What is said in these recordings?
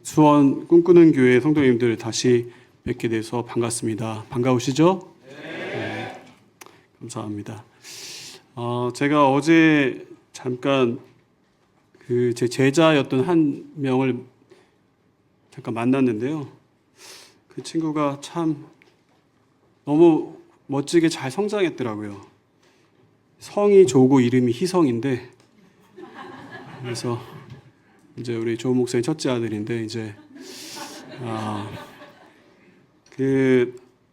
수원 꿈꾸는 교회 성도님들 다시 뵙게 돼서 반갑습니다. 반가우시죠? 네. 감사합니다. 제가 어제 잠깐 제 제자였던 한 명을 잠깐 만났는데요. 그 친구가 참 너무 멋지게 잘 성장했더라고요. 성이 조고 이름이 희성인데, 그래서 이제 우리 조 목사님 첫째 아들인데 이제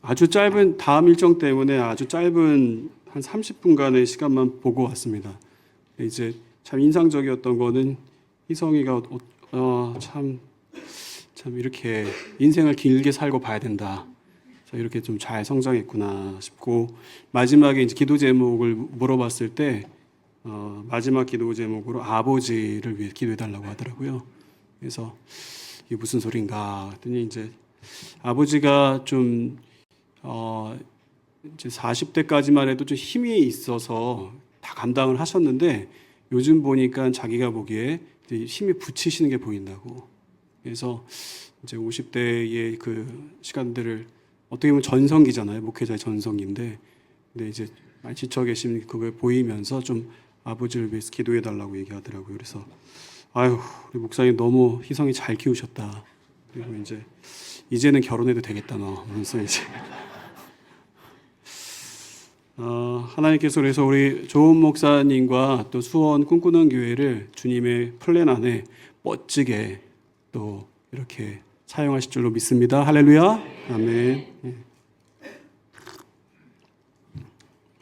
아주 짧은 다음 일정 때문에 아주 짧은 한 30분간의 시간만 보고 왔습니다. 이제 참 인상적이었던 거는 희성이가 참 이렇게 인생을 길게 살고 봐야 된다. 이렇게 좀 잘 성장했구나 싶고, 마지막에 이제 기도 제목을 물어봤을 때 마지막 기도 제목으로 아버지를 위해 기도해달라고 하더라고요. 그래서 이게 무슨 소린가 했더니 이제 아버지가 좀 이제 40대까지만 해도 좀 힘이 있어서 다 감당을 하셨는데, 요즘 보니까 자기가 보기에 힘이 붙이시는 게 보인다고. 그래서 이제 50대의 그 시간들을 어떻게 보면 전성기잖아요. 목회자의 전성기인데, 근데 이제 많이 지쳐 계신 그걸 보이면서 좀 아버지를 위해서 기도해 달라고 얘기하더라고요. 그래서 우리 목사님 너무 희성이 잘 키우셨다. 그리고 이제는 결혼해도 되겠다 너. 그래서 이제 하나님께서 그래서 우리 조은 목사님과 또 수원 꿈꾸는 교회를 주님의 플랜 안에 멋지게 또 이렇게 사용하실 줄로 믿습니다. 할렐루야. 아멘.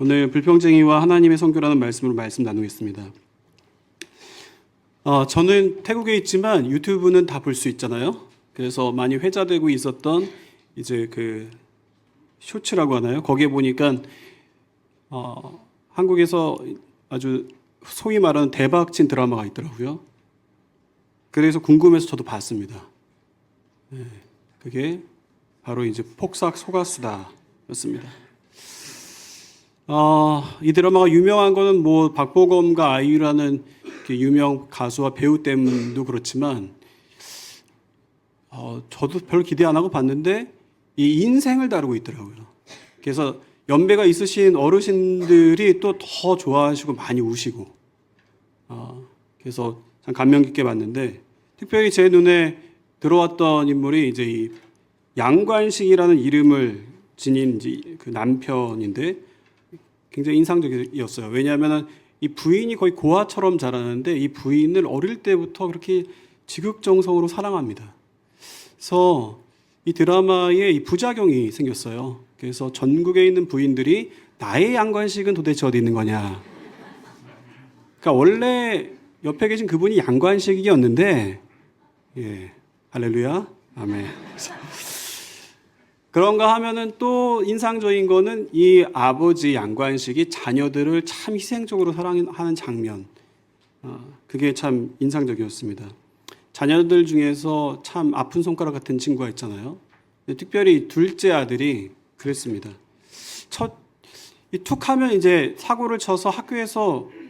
오늘 불평쟁이와 하나님의 선교라는 말씀으로 말씀 나누겠습니다. 저는 태국에 있지만 유튜브는 다 볼 수 있잖아요. 그래서 많이 회자되고 있었던 이제 그 쇼츠라고 하나요? 거기에 보니까 한국에서 아주 소위 말하는 대박친 드라마가 있더라고요. 그래서 궁금해서 저도 봤습니다. 네, 그게 바로 이제 폭삭 소가수다였습니다. 이 드라마가 유명한 거는 뭐 박보검과 아이유라는 유명 가수와 배우 때문도 그렇지만, 저도 별 기대 안 하고 봤는데 이 인생을 다루고 있더라고요. 그래서 연배가 있으신 어르신들이 또 더 좋아하시고 많이 우시고, 그래서 참 감명 깊게 봤는데, 특별히 제 눈에 들어왔던 인물이 이제 이 양관식이라는 이름을 지닌 이제 그 남편인데 굉장히 인상적이었어요. 왜냐하면 이 부인이 거의 고아처럼 자라는데 이 부인을 어릴 때부터 그렇게 지극정성으로 사랑합니다. 그래서 이 드라마에 이 부작용이 생겼어요. 그래서 전국에 있는 부인들이 나의 양관식은 도대체 어디 있는 거냐. 그러니까 원래 옆에 계신 그분이 양관식이었는데, 할렐루야, 아멘. 그런가 하면은 또 인상적인 거는 이 아버지 양관식이 자녀들을 참 희생적으로 사랑하는 장면. 그게 참 인상적이었습니다. 자녀들 중에서 참 아픈 손가락 같은 친구가 있잖아요. 특별히 둘째 아들이 그랬습니다. 툭 하면 이제 사고를 쳐서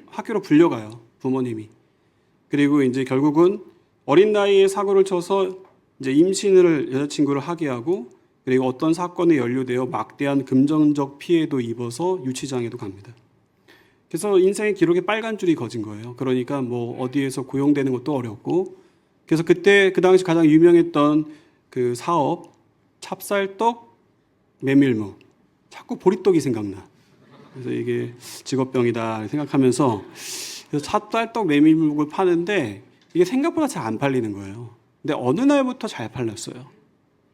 학교로 불려가요, 부모님이. 그리고 이제 결국은 어린 나이에 사고를 쳐서 이제 임신을 여자친구를 하게 하고, 그리고 어떤 사건에 연루되어 막대한 금전적 피해도 입어서 유치장에도 갑니다. 그래서 인생의 기록에 빨간 줄이 거진 거예요. 그러니까 뭐 어디에서 고용되는 것도 어렵고, 그래서 그때 그 당시 가장 유명했던 그 사업, 찹쌀떡 메밀묵. 자꾸 보리떡이 생각나. 그래서 이게 직업병이다 생각하면서, 그래서 찹쌀떡 메밀묵을 파는데 이게 생각보다 잘 안 팔리는 거예요. 근데 어느 날부터 잘 팔렸어요.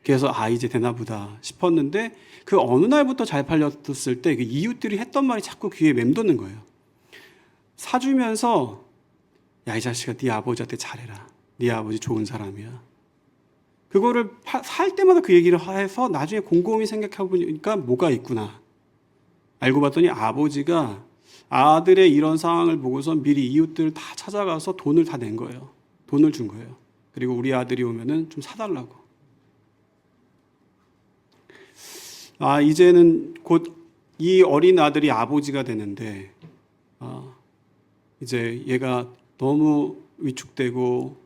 그래서 이제 되나 보다 싶었는데, 그 어느 날부터 잘 팔렸을 때 그 이웃들이 했던 말이 자꾸 귀에 맴도는 거예요. 사주면서 야, 이 자식아, 네 아버지한테 잘해라. 네 아버지 좋은 사람이야. 그거를 살 때마다 그 얘기를 해서 나중에 곰곰이 생각해 보니까 뭐가 있구나. 알고 봤더니 아버지가 아들의 이런 상황을 보고서 미리 이웃들을 다 찾아가서 돈을 다 낸 거예요. 돈을 준 거예요. 그리고 우리 아들이 오면은 좀 사달라고. 이제는 곧 이 어린 아들이 아버지가 되는데, 이제 얘가 너무 위축되고,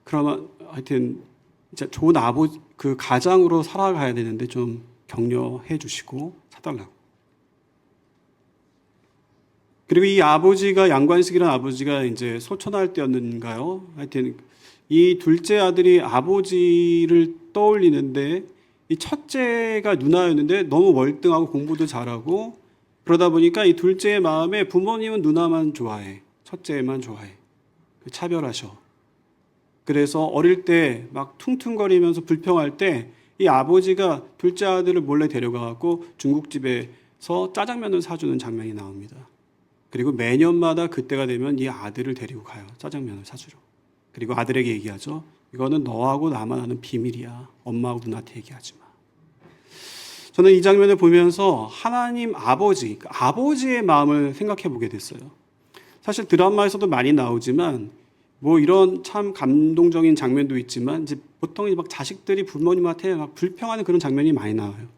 그러면 하여튼 진짜 좋은 아버지 그 가장으로 살아가야 되는데 좀 격려해 주시고 사달라고. 그리고 이 아버지가 양관식이라는 아버지가 이제 소천할 때였는가요? 하여튼 이 둘째 아들이 아버지를 떠올리는데 이 첫째가 누나였는데 너무 월등하고 공부도 잘하고 그러다 보니까 이 둘째의 마음에 부모님은 누나만 좋아해, 첫째만 좋아해. 차별하셔. 그래서 어릴 때 막 퉁퉁거리면서 불평할 때 이 아버지가 둘째 아들을 몰래 데려가갖고 중국집에서 짜장면을 사주는 장면이 나옵니다. 그리고 매년마다 그때가 되면 이 아들을 데리고 가요. 짜장면을 사주러. 그리고 아들에게 얘기하죠. 이거는 너하고 나만 아는 비밀이야. 엄마하고 누나한테 얘기하지 마. 저는 이 장면을 보면서 하나님 아버지, 아버지의 마음을 생각해 보게 됐어요. 사실 드라마에서도 많이 나오지만 뭐 이런 참 감동적인 장면도 있지만 이제 보통 막 자식들이 부모님한테 막 불평하는 그런 장면이 많이 나와요.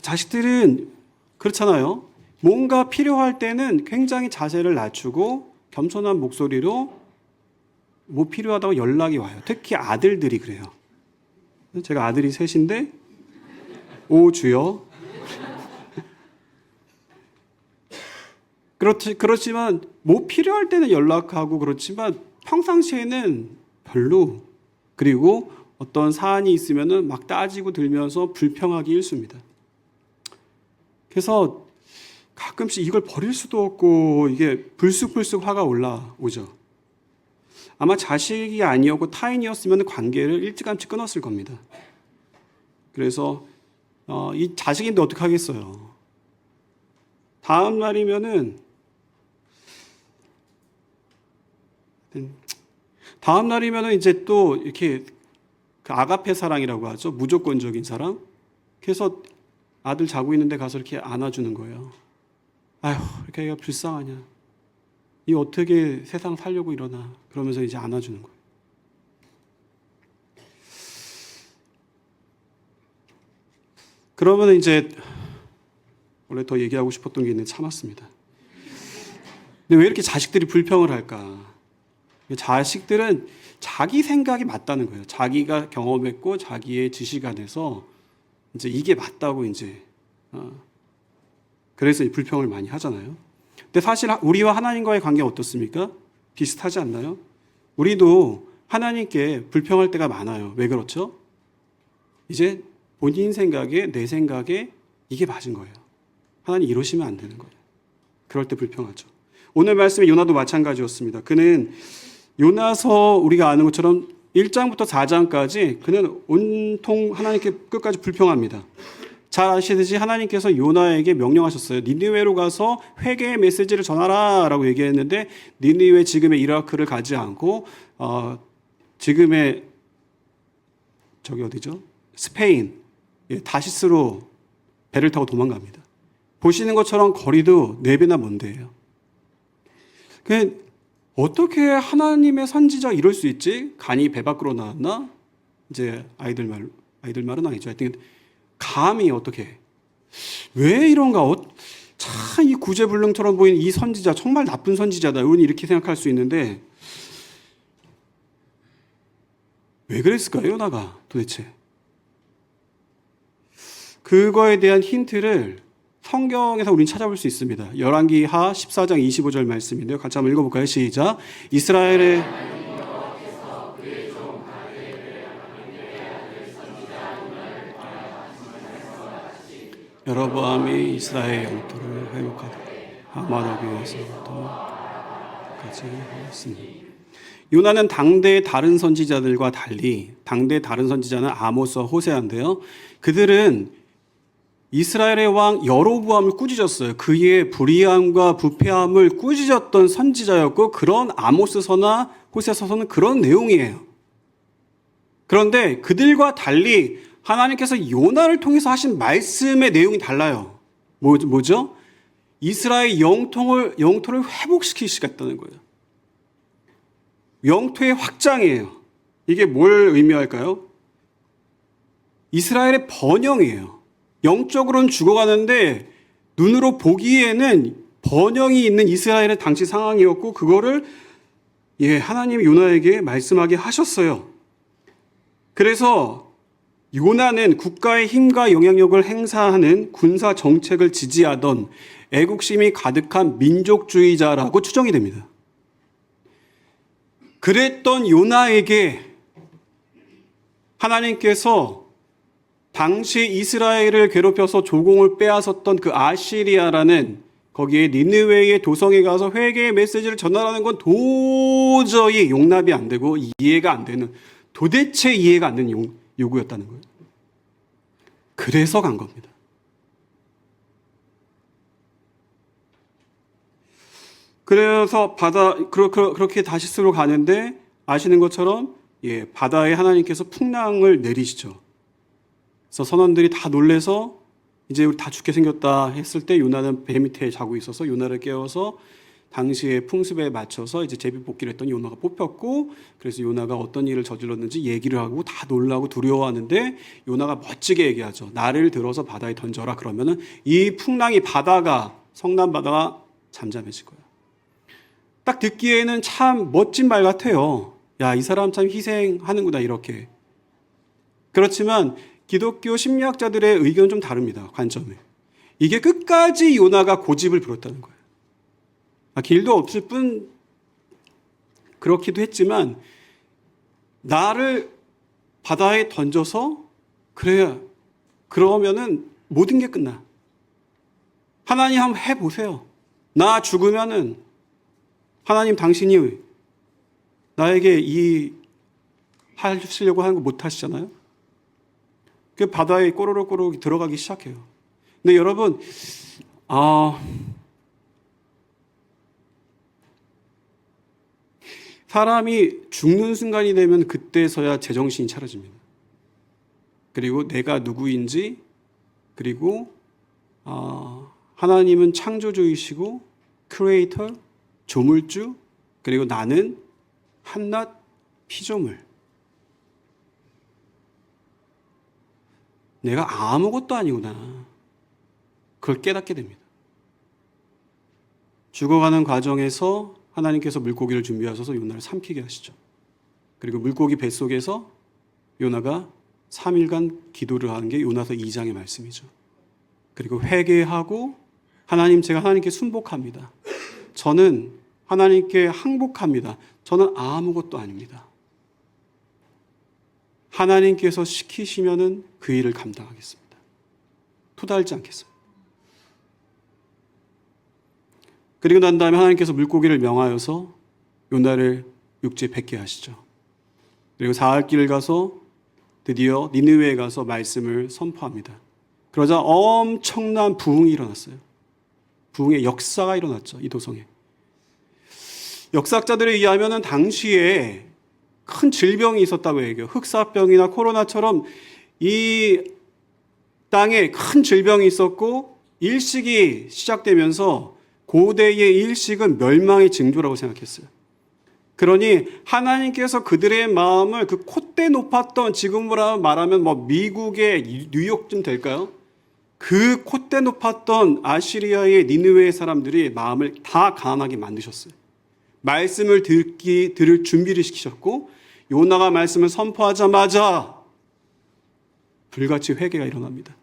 자식들은 그렇잖아요. 뭔가 필요할 때는 굉장히 자세를 낮추고 겸손한 목소리로 뭐 필요하다고 연락이 와요. 특히 아들들이 그래요. 제가 아들이 셋인데 오 주여. 그렇지만 뭐 필요할 때는 연락하고 그렇지만 평상시에는 별로. 그리고 어떤 사안이 있으면은 막 따지고 들면서 불평하기 일쑤입니다. 그래서 가끔씩 이걸 버릴 수도 없고 이게 불쑥불쑥 화가 올라오죠. 아마 자식이 아니었고 타인이었으면 관계를 일찌감치 끊었을 겁니다. 그래서 이 자식인데 어떡하겠어요. 다음 날이면은 이제 또 이렇게 그 아가페 사랑이라고 하죠. 무조건적인 사랑. 그래서 아들 자고 있는데 가서 이렇게 안아주는 거예요. 아휴, 이렇게 애가 불쌍하냐. 이 어떻게 세상 살려고 이러나. 그러면서 이제 안아주는 거예요. 그러면 이제 원래 더 얘기하고 싶었던 게 있는데 참았습니다. 근데 왜 이렇게 자식들이 불평을 할까? 자식들은 자기 생각이 맞다는 거예요. 자기가 경험했고 자기의 지식 안에서 이제 이게 맞다고 이제 그래서 이 불평을 많이 하잖아요. 근데 사실 우리와 하나님과의 관계가 어떻습니까? 비슷하지 않나요? 우리도 하나님께 불평할 때가 많아요. 왜 그렇죠? 이제 본인 생각에 내 생각에 이게 맞은 거예요. 하나님 이러시면 안 되는 거예요. 그럴 때 불평하죠. 오늘 말씀의 요나도 마찬가지였습니다. 그는 요나서 우리가 아는 것처럼 1장부터 4장까지 그는 온통 하나님께 끝까지 불평합니다. 잘 아시듯이 하나님께서 요나에게 명령하셨어요. 니느웨로 가서 회개의 메시지를 전하라 라고 얘기했는데 니느웨 지금의 이라크를 가지 않고 지금의 저기 어디죠? 스페인 다시스로 배를 타고 도망갑니다. 보시는 것처럼 거리도 4배나 먼데요. 어떻게 하나님의 선지자가 이럴 수 있지? 간이 배 밖으로 나왔나? 이제 아이들 말은 아니죠. 하여튼 감히 어떻게? 왜 이런가? 참 이 구제불능처럼 보이는 이 선지자 정말 나쁜 선지자다. 여러분이 이렇게 생각할 수 있는데 왜 그랬을까요? 요나가 도대체? 그거에 대한 힌트를 성경에서 우리는 찾아볼 수 있습니다. 열왕기하 14장 25절 말씀인데요. 같이 한번 읽어볼까요? 시작. 이스라엘의 여로보암이 이스라엘 영토를 회복하되 하마더기에서부터 까지 하였으니. 요나는 당대의 다른 선지자들과 달리 당대의 다른 선지자는 아모스와 호세아인데요. 그들은 이스라엘의 왕 여로보암을 꾸짖었어요. 그의 불의함과 부패함을 꾸짖었던 선지자였고 그런 아모스서나 호세아서는 그런 내용이에요. 그런데 그들과 달리 하나님께서 요나를 통해서 하신 말씀의 내용이 달라요. 뭐죠? 이스라엘 영토를 회복시키시겠다는 거예요. 영토의 확장이에요. 이게 뭘 의미할까요? 이스라엘의 번영이에요. 영적으로는 죽어가는데 눈으로 보기에는 번영이 있는 이스라엘의 당시 상황이었고 그거를 하나님이 요나에게 말씀하게 하셨어요. 그래서 요나는 국가의 힘과 영향력을 행사하는 군사 정책을 지지하던 애국심이 가득한 민족주의자라고 추정이 됩니다. 그랬던 요나에게 하나님께서 당시 이스라엘을 괴롭혀서 조공을 빼앗았던 그 아시리아라는 거기에 니느웨의 도성에 가서 회개의 메시지를 전하라는 건 도저히 용납이 안 되고 이해가 안 되는, 도대체 이해가 안 되는 요구였다는 거예요. 그래서 간 겁니다. 그래서 그렇게 다시스로 가는데 아시는 것처럼 바다에 하나님께서 풍랑을 내리시죠. 그래서 선원들이 다 놀래서 이제 우리 다 죽게 생겼다 했을 때 요나는 배 밑에 자고 있어서 요나를 깨워서 당시의 풍습에 맞춰서 이제 제비뽑기를 했더니 요나가 뽑혔고, 그래서 요나가 어떤 일을 저질렀는지 얘기를 하고 다 놀라고 두려워하는데 요나가 멋지게 얘기하죠. 나를 들어서 바다에 던져라. 그러면은 이 풍랑이 성난 바다가 잠잠해질 거예요. 딱 듣기에는 참 멋진 말 같아요. 야, 이 사람 참 희생하는구나 이렇게. 그렇지만 기독교 심리학자들의 의견은 좀 다릅니다. 관점이. 이게 끝까지 요나가 고집을 부렸다는 거예요. 길도 없을 뿐 그렇기도 했지만 나를 바다에 던져서 그러면은 모든 게 끝나. 하나님 한번 해보세요. 나 죽으면은 하나님 당신이 나에게 하시려고 하는 거 못 하시잖아요. 그 바다에 꼬르륵 들어가기 시작해요. 근데 여러분, 사람이 죽는 순간이 되면 그때서야 제정신이 차려집니다. 그리고 내가 누구인지, 그리고 하나님은 창조주이시고 크리에이터, 조물주, 그리고 나는 한낱 피조물. 내가 아무것도 아니구나. 그걸 깨닫게 됩니다. 죽어가는 과정에서 하나님께서 물고기를 준비하셔서 요나를 삼키게 하시죠. 그리고 물고기 뱃속에서 요나가 3일간 기도를 하는 게 요나서 2장의 말씀이죠. 그리고 회개하고 하나님, 제가 하나님께 순복합니다. 저는 하나님께 항복합니다. 저는 아무것도 아닙니다. 하나님께서 시키시면은 그 일을 감당하겠습니다. 토달지 않겠습니다. 그리고 난 다음에 하나님께서 물고기를 명하여서 요나를 육지에 뱉게 하시죠. 그리고 사흘 길을 가서 드디어 니느웨에 가서 말씀을 선포합니다. 그러자 엄청난 부흥이 일어났어요. 부흥의 역사가 일어났죠. 이 도성에. 역사학자들에 의하면 당시에 큰 질병이 있었다고 얘기해요. 흑사병이나 코로나처럼 이 땅에 큰 질병이 있었고 일식이 시작되면서 고대의 일식은 멸망의 징조라고 생각했어요. 그러니 하나님께서 그들의 마음을 그 콧대 높았던, 지금으로 말하면 미국의 뉴욕쯤 될까요? 그 콧대 높았던 아시리아의 니느웨 사람들이 마음을 다 가난하게 만드셨어요. 말씀을 들을 준비를 시키셨고, 요나가 말씀을 선포하자마자 불같이 회개가 일어납니다.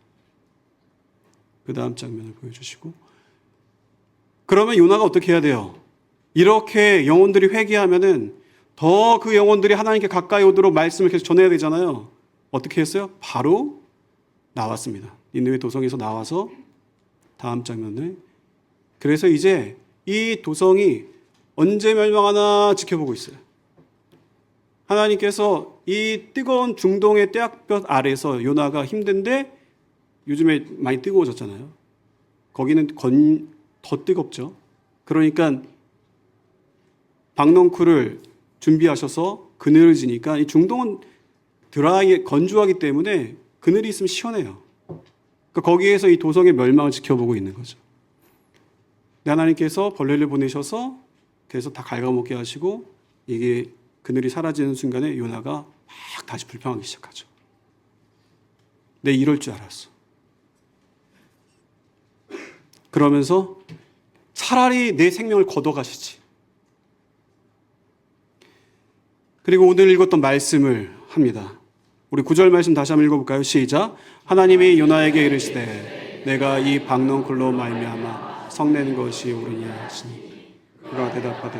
그 다음 장면을 보여주시고, 그러면 요나가 어떻게 해야 돼요? 이렇게 영혼들이 회개하면은 더 그 영혼들이 하나님께 가까이 오도록 말씀을 계속 전해야 되잖아요. 어떻게 했어요? 바로 나왔습니다. 니느웨 도성에서 나와서 다음 장면을. 그래서 이제 이 도성이 언제 멸망하나 지켜보고 있어요. 하나님께서 이 뜨거운 중동의 떼약볕 아래서 요나가 힘든데, 요즘에 많이 뜨거워졌잖아요. 거기는 더 뜨겁죠. 그러니까 박넝쿨을 준비하셔서 그늘을 지니까, 이 중동은 건조하기 때문에 그늘이 있으면 시원해요. 그러니까 거기에서 이 도성의 멸망을 지켜보고 있는 거죠. 하나님께서 벌레를 보내셔서 그래서 다 갉아먹게 하시고, 이게 그늘이 사라지는 순간에 요나가 막 다시 불평하기 시작하죠. 내 이럴 줄 알았어. 그러면서 차라리 내 생명을 걷어가시지. 그리고 오늘 읽었던 말씀을 합니다. 우리 9절 말씀 다시 한번 읽어볼까요? 시작. 하나님이 요나에게 이르시되 내가 이 박넝쿨로 말미암아 성내는 것이 옳으냐 하시니 그가 대답하되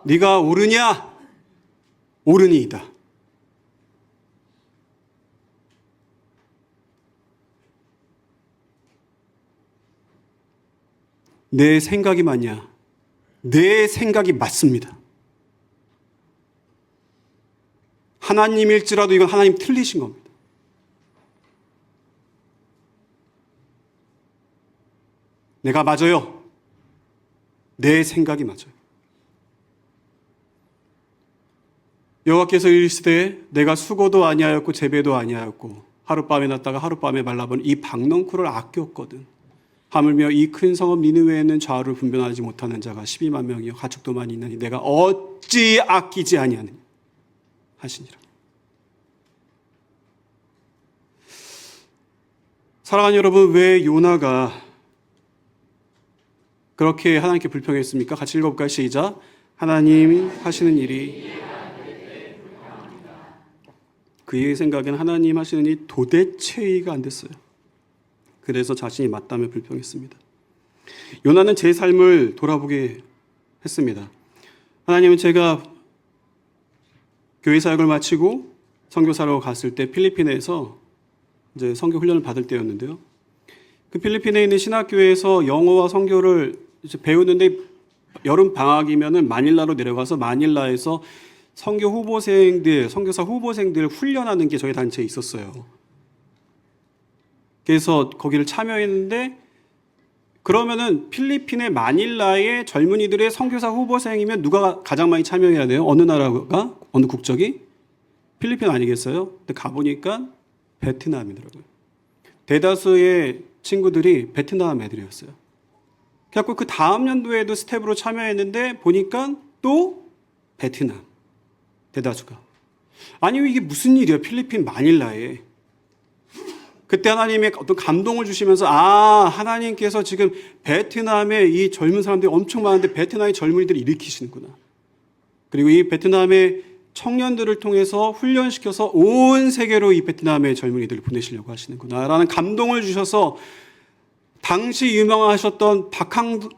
네가 옳으냐? 옳으니이다. 내 생각이 맞냐? 내 생각이 맞습니다. 하나님일지라도 이건 하나님 틀리신 겁니다. 내가 맞아요. 내 생각이 맞아요. 여호와께서 이르시되 내가 수고도 아니하였고 재배도 아니하였고 하룻밤에 났다가 하룻밤에 말라본 이 박넝쿨을 아꼈거든. 하물며 이 큰 성읍 니느웨에는 좌우를 분별하지 못하는 자가 12만 명이요 가축도 많이 있나니 내가 어찌 아끼지 아니하느냐 하시니라. 사랑하는 여러분, 왜 요나가 그렇게 하나님께 불평했습니까? 같이 읽어볼까요? 시작. 하나님이 하시는 일이 그의 생각엔 하나님 하시는 일이 도대체 이해가 안 됐어요. 그래서 자신이 맞다며 불평했습니다. 요나는 제 삶을 돌아보게 했습니다. 하나님은 제가 교회 사역을 마치고 선교사로 갔을 때 필리핀에서 이제 선교 훈련을 받을 때였는데요. 그 필리핀에 있는 신학교에서 영어와 선교를 이제 배우는데 여름 방학이면은 마닐라로 내려가서 마닐라에서 선교 후보생들, 선교사 후보생들 훈련하는 게 저희 단체에 있었어요. 그래서 거기를 참여했는데 그러면은 필리핀의 마닐라의 젊은이들의 선교사 후보생이면 누가 가장 많이 참여해야 돼요? 어느 나라가? 어느 국적이? 필리핀 아니겠어요? 근데 가보니까 베트남이더라고요. 대다수의 친구들이 베트남 애들이었어요. 그래서 그 다음 연도에도 스텝으로 참여했는데 보니까 또 베트남. 대다수가. 아니 이게 무슨 일이야? 필리핀 마닐라에. 그때 하나님의 어떤 감동을 주시면서 하나님께서 지금 베트남에 이 젊은 사람들이 엄청 많은데 베트남의 젊은이들을 일으키시는구나. 그리고 이 베트남의 청년들을 통해서 훈련시켜서 온 세계로 이 베트남의 젊은이들을 보내시려고 하시는구나 라는 감동을 주셔서 당시 유명하셨던 박항서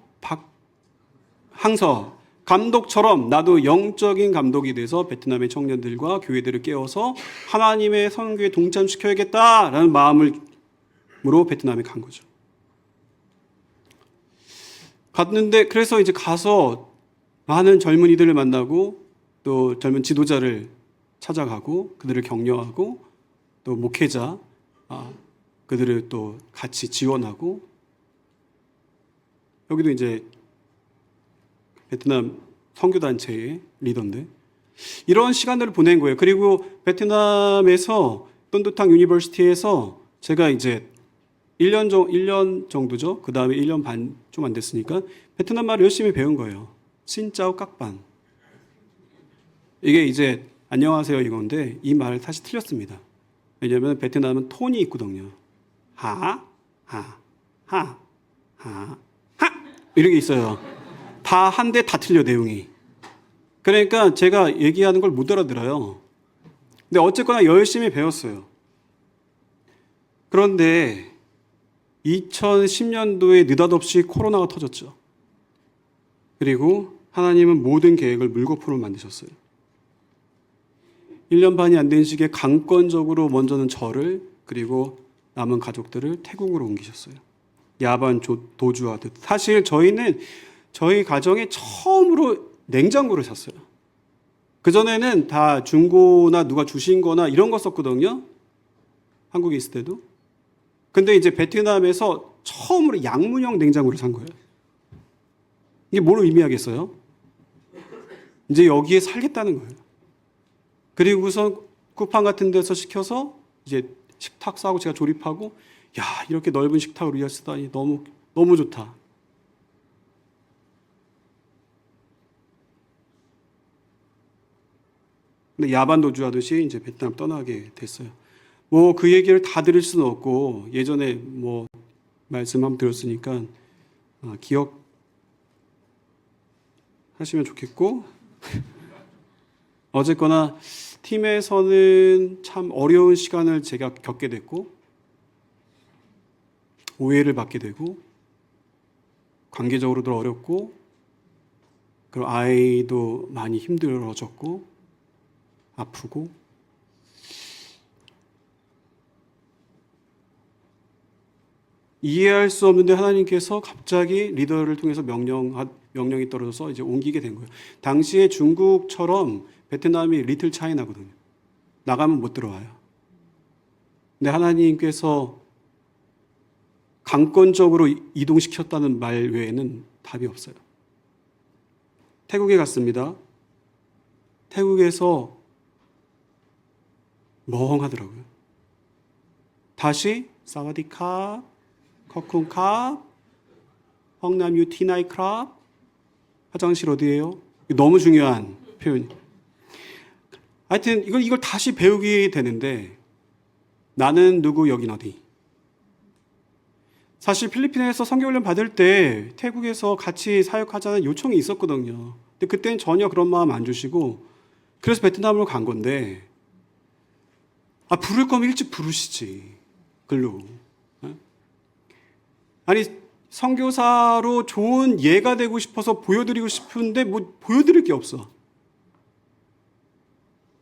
감독처럼 나도 영적인 감독이 돼서 베트남의 청년들과 교회들을 깨워서 하나님의 선교에 동참시켜야겠다라는 마음으로 베트남에 간 거죠. 갔는데 그래서 이제 가서 많은 젊은이들을 만나고 또 젊은 지도자를 찾아가고 그들을 격려하고 또 목회자 그들을 또 같이 지원하고 여기도 이제 베트남 선교단체의 리더인데 이런 시간들을 보낸 거예요. 그리고 베트남에서 똠두탕 유니버시티에서 제가 이제 1년 정도죠. 그 다음에 1년 반 좀 안 됐으니까 베트남 말을 열심히 배운 거예요. 신짜오 깍반. 이게 이제 안녕하세요 이건데 이 말 사실 틀렸습니다. 왜냐하면 베트남은 톤이 있거든요. 하 이렇게 있어요. 다 한데 다 틀려 내용이. 그러니까 제가 얘기하는 걸 못 알아들어요. 근데 어쨌거나 열심히 배웠어요. 그런데 2010년도에 느닷없이 코로나가 터졌죠. 그리고 하나님은 모든 계획을 물거품으로 만드셨어요. 1년 반이 안 된 시기에 강권적으로 먼저는 저를 그리고 남은 가족들을 태국으로 옮기셨어요. 야반 도주하듯. 사실 저희는 저희 가정에 처음으로 냉장고를 샀어요. 그전에는 다 중고나 누가 주신 거나 이런 거 썼거든요. 한국에 있을 때도. 근데 이제 베트남에서 처음으로 양문형 냉장고를 산 거예요. 이게 뭘 의미하겠어요? 이제 여기에 살겠다는 거예요. 그리고서 쿠팡 같은 데서 시켜서 이제 식탁 싸고 제가 조립하고 이렇게 넓은 식탁을 위해 쓰다니 너무 좋다. 근데 야반도주 하듯이 이제 베트남 떠나게 됐어요. 뭐 그 얘기를 다 들을 수는 없고 예전에 뭐 말씀 한번 들었으니까 하시면 좋겠고 어쨌거나 팀에서는 참 어려운 시간을 제가 겪게 됐고 오해를 받게 되고 관계적으로도 어렵고 그리고 아이도 많이 힘들어졌고 아프고 이해할 수 없는데 하나님께서 갑자기 리더를 통해서 명령이 떨어져서 이제 옮기게 된 거예요. 당시에 중국처럼 베트남이 리틀 차이나거든요. 나가면 못 들어와요. 근데 하나님께서 강권적으로 이동시켰다는 말 외에는 답이 없어요. 태국에 갔습니다. 태국에서 멍하더라고요. 다시 사와디캅, 커쿤캅, 헝남 유티나이 크랍, 화장실 어디예요? 너무 중요한 표현. 하여튼 이걸 다시 배우게 되는데 나는 누구 여긴 어디. 사실 필리핀에서 선교훈련 받을 때 태국에서 같이 사역하자는 요청이 있었거든요. 근데 그때는 전혀 그런 마음 안 주시고 그래서 베트남으로 간 건데 부를 거면 일찍 부르시지. 글로. 아니 선교사로 좋은 예가 되고 싶어서 보여드리고 싶은데 뭐 보여드릴 게 없어.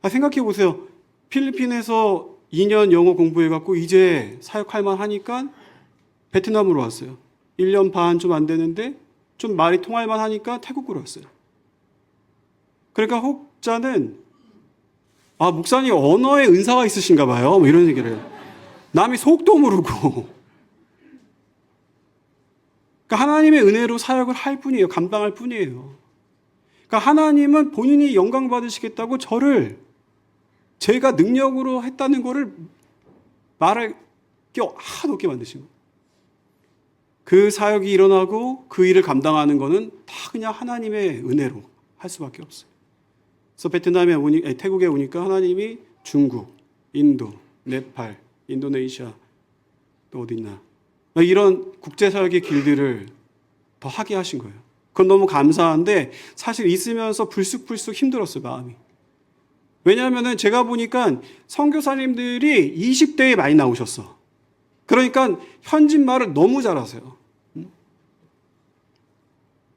생각해 보세요. 필리핀에서 2년 영어 공부해갖고 이제 사역할 만하니까 베트남으로 왔어요. 1년 반 좀 안 되는데 좀 말이 통할 만하니까 태국으로 왔어요. 그러니까 혹자는 목사님 언어에 은사가 있으신가 봐요. 뭐 이런 얘기를 해요. 남이 속도 모르고. 그러니까 하나님의 은혜로 사역을 할 뿐이에요. 감당할 뿐이에요. 그러니까 하나님은 본인이 영광 받으시겠다고 저를 제가 능력으로 했다는 거를 말할 게 하나도 없게 만드신 거예요. 그 사역이 일어나고 그 일을 감당하는 거는 다 그냥 하나님의 은혜로 할 수밖에 없어요. 그래서 태국에 오니까 하나님이 중국, 인도, 네팔, 인도네시아 또 어디 있나 이런 국제사역의 길들을 더 하게 하신 거예요. 그건 너무 감사한데 사실 있으면서 불쑥불쑥 힘들었어요, 마음이. 왜냐하면 제가 보니까 선교사님들이 20대에 많이 나오셨어. 그러니까 현지말을 너무 잘하세요.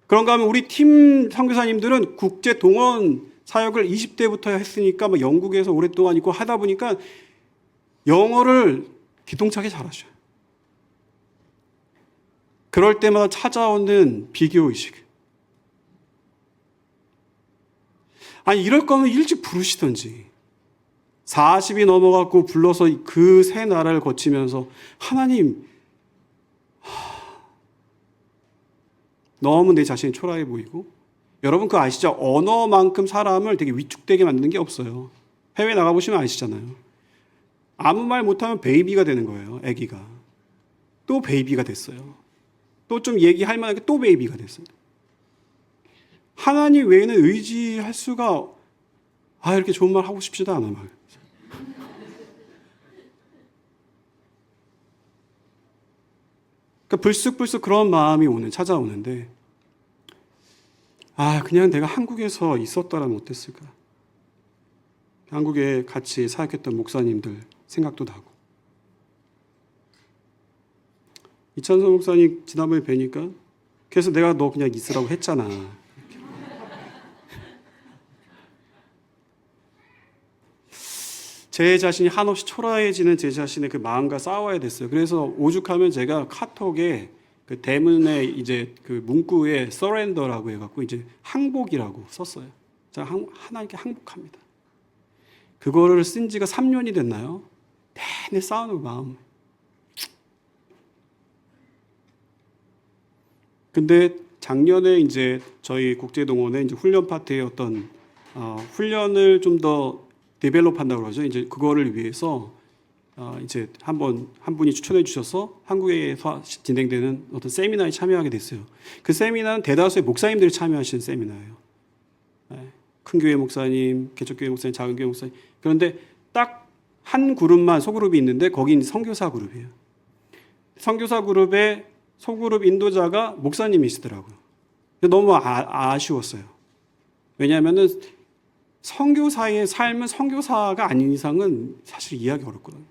그런가 하면 우리 팀 선교사님들은 국제 동원 사역을 20대부터 했으니까 막 영국에서 오랫동안 있고 하다 보니까 영어를 기똥차게 잘하셔요. 그럴 때마다 찾아오는 비교의식. 이럴 거면 일찍 부르시던지. 40이 넘어갖고 불러서 그 새 나라를 거치면서 하나님 너무 내 자신이 초라해 보이고 여러분 그거 아시죠? 언어만큼 사람을 되게 위축되게 만드는 게 없어요. 해외 나가보시면 아시잖아요. 아무 말 못하면 베이비가 되는 거예요. 아기가. 또 베이비가 됐어요. 또 좀 얘기할 만하게 또 베이비가 됐어요. 하나님 외에는 의지할 수가 이렇게 좋은 말 하고 싶지도 않아 막. 그러니까 불쑥불쑥 그런 마음이 찾아오는데 그냥 내가 한국에서 있었더라면 어땠을까? 한국에 같이 사역했던 목사님들 생각도 나고 이찬성 목사님 지난번에 뵈니까 그래서 내가 너 그냥 있으라고 했잖아. 제 자신이 한없이 초라해지는 제 자신의 그 마음과 싸워야 됐어요. 그래서 오죽하면 제가 카톡에 그 대문에 이제 그 문구에 surrender라고 해갖고 이제 항복이라고 썼어요. 제가 하나님께 항복합니다. 그거를 쓴 지가 3년이 됐나요? 내내 싸우는 마음. 근데 작년에 이제 저희 국제동원에 이제 훈련 파트의 어떤 훈련을 좀 더 데벨롭한다고 그러죠. 이제 그거를 위해서 이제 한 분이 추천해 주셔서 한국에서 진행되는 어떤 세미나에 참여하게 됐어요. 그 세미나는 대다수의 목사님들이 참여하시는 세미나예요. 큰 교회 목사님, 개척교회 목사님, 작은 교회 목사님. 그런데 딱 한 그룹만 소그룹이 있는데 거긴 선교사 그룹이에요. 선교사 그룹의 소그룹 인도자가 목사님이시더라고요. 너무 아쉬웠어요. 왜냐하면은 선교사의 삶은 선교사가 아닌 이상은 사실 이해하기 어렵거든요.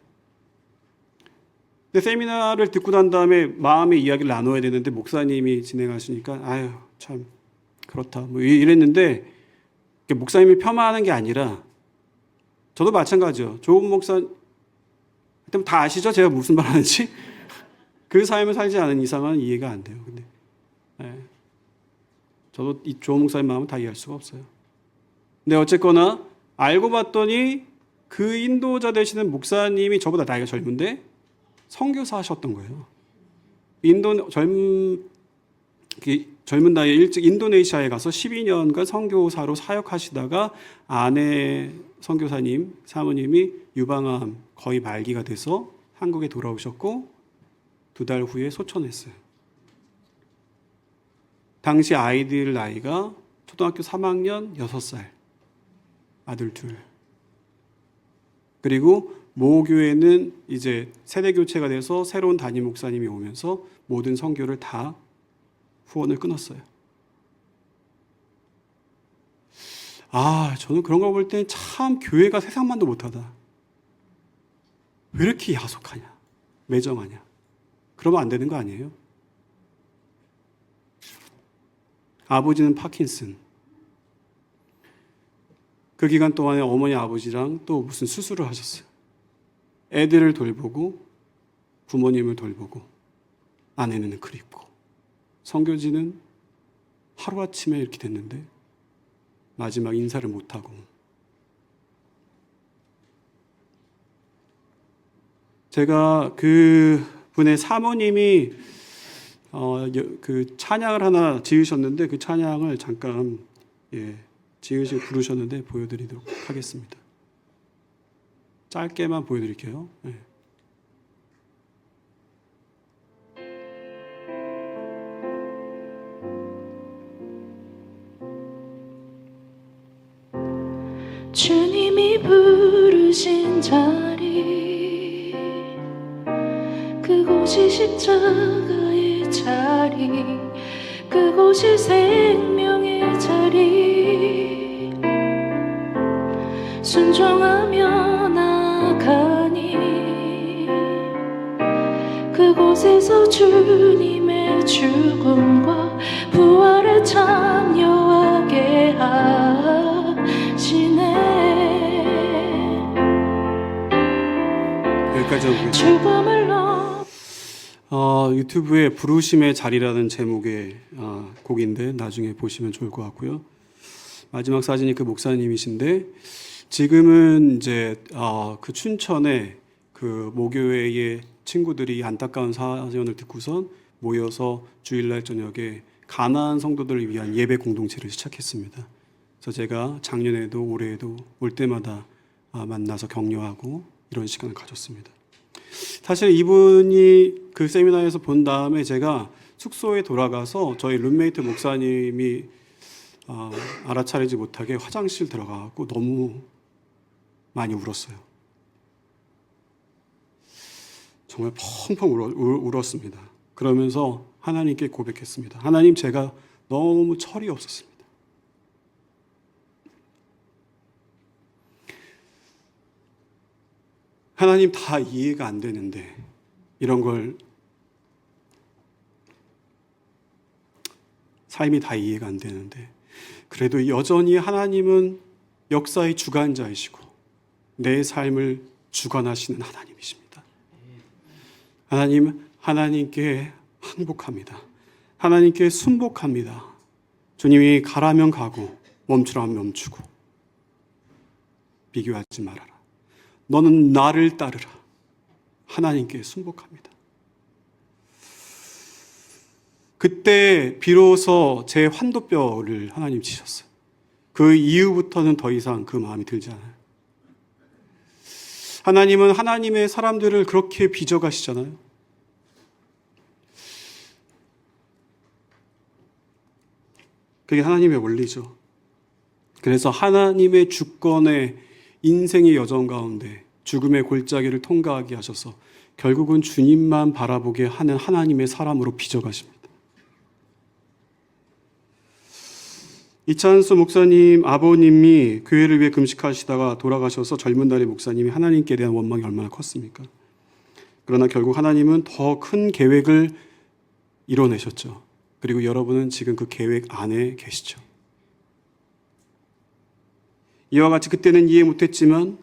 근데 세미나를 듣고 난 다음에 마음의 이야기를 나눠야 되는데 목사님이 진행하시니까 아유 참 그렇다 뭐 이랬는데 목사님이 폄하하는 게 아니라 저도 마찬가지요. 조은 목사 하여튼 다 아시죠? 제가 무슨 말 하는지. 그 삶을 살지 않은 이상은 이해가 안 돼요. 근데 저도 이 조은 목사님 마음은 다 이해할 수가 없어요. 근데 어쨌거나 알고 봤더니 그 인도자 되시는 목사님이 저보다 나이가 젊은데 선교사 하셨던 거예요. 젊은 나이에 일찍 인도네시아에 가서 12년간 선교사로 사역하시다가 아내 선교사님, 사모님이 유방암 거의 말기가 돼서 한국에 돌아오셨고 2달 후에 소천했어요. 당시 아이들 나이가 초등학교 3학년 6살, 아들 둘. 그리고 모교회는 이제 세대 교체가 돼서 새로운 담임 목사님이 오면서 모든 선교를 다 후원을 끊었어요. 저는 그런 거 볼 때 참 교회가 세상만도 못하다. 왜 이렇게 야속하냐? 매정하냐? 그러면 안 되는 거 아니에요? 아버지는 파킨슨. 그 기간 동안에 어머니 아버지랑 또 무슨 수술을 하셨어요. 애들을 돌보고 부모님을 돌보고 아내는 그립고 선교지는 하루아침에 이렇게 됐는데 마지막 인사를 못하고 제가 그 분의 사모님이 그 찬양을 하나 지으셨는데 그 찬양을 잠깐 지으시고 부르셨는데 보여드리도록 하겠습니다. 짧게만 보여드릴게요. 주님이 부르신 자리, 그곳이 십자가의 자리, 그곳이 생명의 자리. 순종하며 나가니 그곳에서 주님의 죽음과 부활에 참여하게 하시네. 여기까지 하고 죽음을 유튜브에 부르심의 자리라는 제목의 곡인데 나중에 보시면 좋을 것 같고요. 마지막 사진이 그 목사님이신데 지금은 이제 그 춘천에 그 모교회의 친구들이 안타까운 사연을 듣고선 모여서 주일날 저녁에 가나안 성도들을 위한 예배 공동체를 시작했습니다. 그래서 제가 작년에도 올해에도 올 때마다 만나서 격려하고 이런 시간을 가졌습니다. 사실 이분이 그 세미나에서 본 다음에 제가 숙소에 돌아가서 저희 룸메이트 목사님이 알아차리지 못하게 화장실 들어가고 너무 많이 울었어요. 정말 펑펑 울었습니다. 그러면서 하나님께 고백했습니다. 하나님, 제가 너무 철이 없었습니다. 하나님, 다 이해가 안 되는데 이런 걸 삶이 다 이해가 안 되는데 그래도 여전히 하나님은 역사의 주관자이시고 내 삶을 주관하시는 하나님이십니다. 하나님, 하나님께 항복합니다. 하나님께 순복합니다. 주님이 가라면 가고 멈추라면 멈추고 비교하지 말아라. 너는 나를 따르라. 하나님께 순복합니다. 그때 비로소 제 환도뼈를 하나님 치셨어요. 그 이후부터는 더 이상 그 마음이 들지 않아요. 하나님은 하나님의 사람들을 그렇게 빚어가시잖아요. 그게 하나님의 원리죠. 그래서 하나님의 주권의 인생의 여정 가운데 죽음의 골짜기를 통과하게 하셔서 결국은 주님만 바라보게 하는 하나님의 사람으로 빚어가십니다. 이찬수 목사님 아버님이 교회를 위해 금식하시다가 돌아가셔서 젊은 날의 목사님이 하나님께 대한 원망이 얼마나 컸습니까? 그러나 결국 하나님은 더 큰 계획을 이뤄내셨죠. 그리고 여러분은 지금 그 계획 안에 계시죠. 이와 같이 그때는 이해 못했지만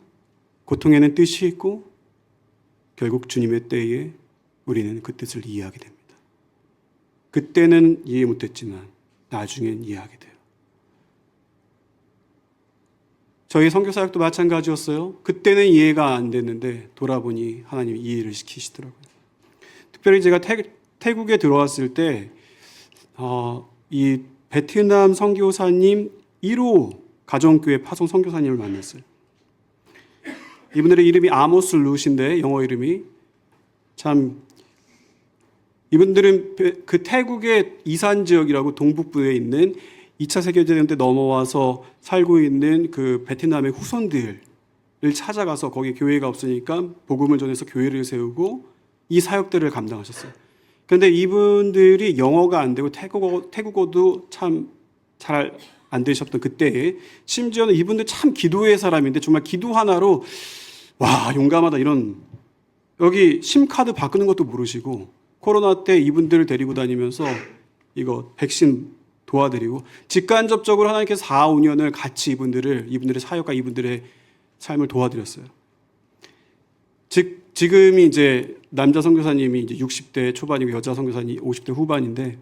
고통에는 뜻이 있고 결국 주님의 때에 우리는 그 뜻을 이해하게 됩니다. 그때는 이해 못했지만 나중엔 이해하게 돼요. 저희 선교사역도 마찬가지였어요. 그때는 이해가 안 됐는데 돌아보니 하나님이 이해를 시키시더라고요. 특별히 제가 태국에 들어왔을 때 이 베트남 선교사님 1호 가정교회 파송 선교사님을 만났어요. 이분들의 이름이 아모스 루신데 영어 이름이 참 이분들은 그 태국의 이산 지역이라고 동북부에 있는 2차 세계대전 때 넘어와서 살고 있는 그 베트남의 후손들을 찾아가서 거기 교회가 없으니까 복음을 전해서 교회를 세우고 이 사역들을 감당하셨어요. 그런데 이분들이 영어가 안 되고 태국어도 참 잘 안 되셨던 그때에 심지어는 이분들 참 기도의 사람인데 정말 기도 하나로 와 용감하다 이런 여기 심카드 바꾸는 것도 모르시고 코로나 때 이분들을 데리고 다니면서 이거 백신 도와드리고 직간접적으로 하나님께서 4, 5년을 같이 이분들의 사역과 이분들의 삶을 도와드렸어요. 지금이 이제 남자 선교사님이 이제 60대 초반이고 여자 선교사님이 50대 후반인데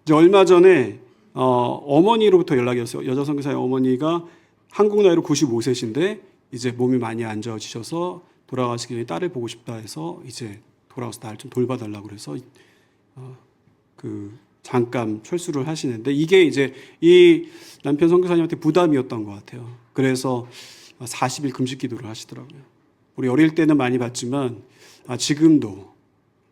이제 얼마 전에 어머니로부터 연락이 왔어요. 여자 선교사의 어머니가 한국 나이로 95세신데 이제 몸이 많이 안 좋아지셔서 돌아가시기 전에 딸을 보고 싶다 해서 이제 돌아와서 날 좀 돌봐달라고 그래서 그 잠깐 철수를 하시는데 이게 이제 이 남편 선교사님한테 부담이었던 것 같아요. 그래서 40일 금식 기도를 하시더라고요. 우리 어릴 때는 많이 봤지만 지금도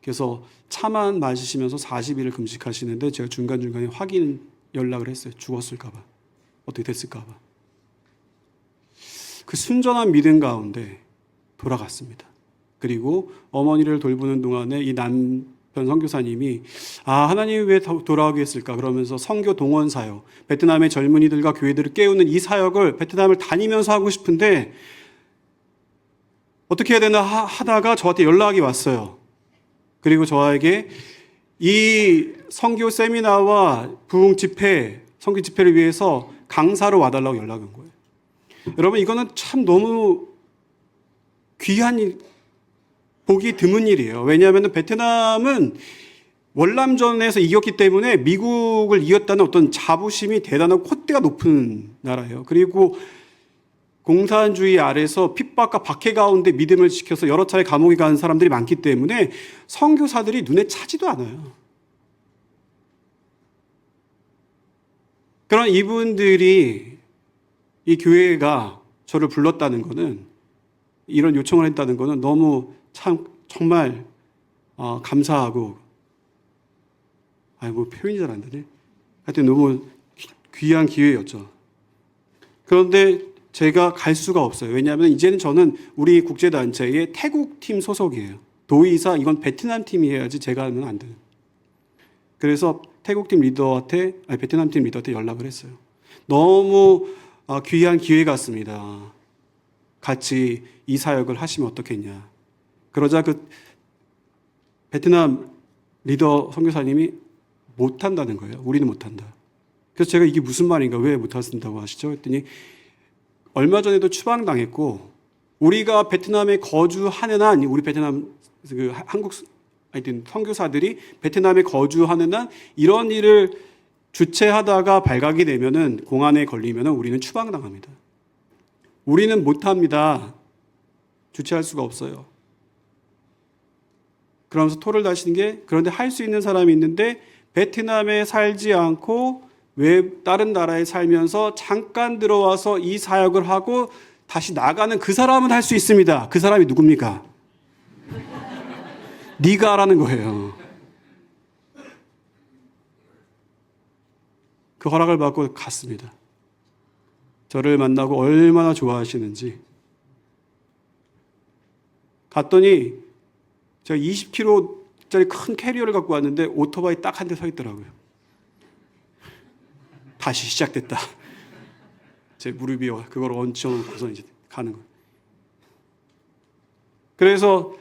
그래서 차만 마시면서 40일을 금식하시는데 제가 중간중간에 확인 연락을 했어요. 죽었을까 봐. 어떻게 됐을까 봐. 그 순전한 믿음 가운데 돌아갔습니다. 그리고 어머니를 돌보는 동안에 이 남편 선교사님이 하나님이 왜 돌아오게 했을까 그러면서 선교 동원 사역, 베트남의 젊은이들과 교회들을 깨우는 이 사역을 베트남을 다니면서 하고 싶은데 어떻게 해야 되나 하다가 저한테 연락이 왔어요. 그리고 저에게 이 선교 세미나와 부흥 집회, 선교 집회를 위해서 강사로 와달라고 연락이 온 거예요. 여러분 이거는 참 너무 귀한 일, 보기 드문 일이에요. 왜냐하면 베트남은 월남전에서 이겼기 때문에 미국을 이겼다는 어떤 자부심이 대단하고 콧대가 높은 나라예요. 그리고 공산주의 아래서 핍박과 박해 가운데 믿음을 지켜서 여러 차례 감옥에 간 사람들이 많기 때문에 선교사들이 눈에 차지도 않아요. 그런 이분들이 이 교회가 저를 불렀다는 것은 이런 요청을 했다는 것은 너무 참 정말 감사하고 뭐 표현이 잘 안 되네. 하여튼 너무 귀한 기회였죠. 그런데 제가 갈 수가 없어요. 왜냐하면 이제는 저는 우리 국제단체의 태국팀 소속이에요. 도의사 이건 베트남 팀이 해야지 제가 하면 안 돼요. 그래서 태국팀 리더한테 베트남팀 리더한테 연락을 했어요. 너무 귀한 기회 같습니다. 같이 이 사역을 하시면 어떻겠냐. 그러자 그 베트남 리더 선교사님이 못한다는 거예요. 우리는 못한다. 그래서 제가 이게 무슨 말인가 왜 못하신다고 하시죠? 했더니 얼마 전에도 추방당했고 우리가 베트남에 거주하는 한 우리 베트남 한국 하여튼 선교사들이 베트남에 거주하는 한 이런 일을 주최하다가 발각이 되면은 공안에 걸리면은 우리는 추방당합니다. 우리는 못합니다. 주최할 수가 없어요. 그러면서 토를 다시는 게 그런데 할 수 있는 사람이 있는데 베트남에 살지 않고 왜 다른 나라에 살면서 잠깐 들어와서 이 사역을 하고 다시 나가는 그 사람은 할 수 있습니다. 그 사람이 누굽니까? 네가 하라는 거예요. 그 허락을 받고 갔습니다. 저를 만나고 얼마나 좋아하시는지. 갔더니 제가 20kg짜리 큰 캐리어를 갖고 왔는데 오토바이 딱 한 대 서 있더라고요. 다시 시작됐다. 제 무릎 위에 그걸 얹혀놓고서 이제 가는 거예요. 그래서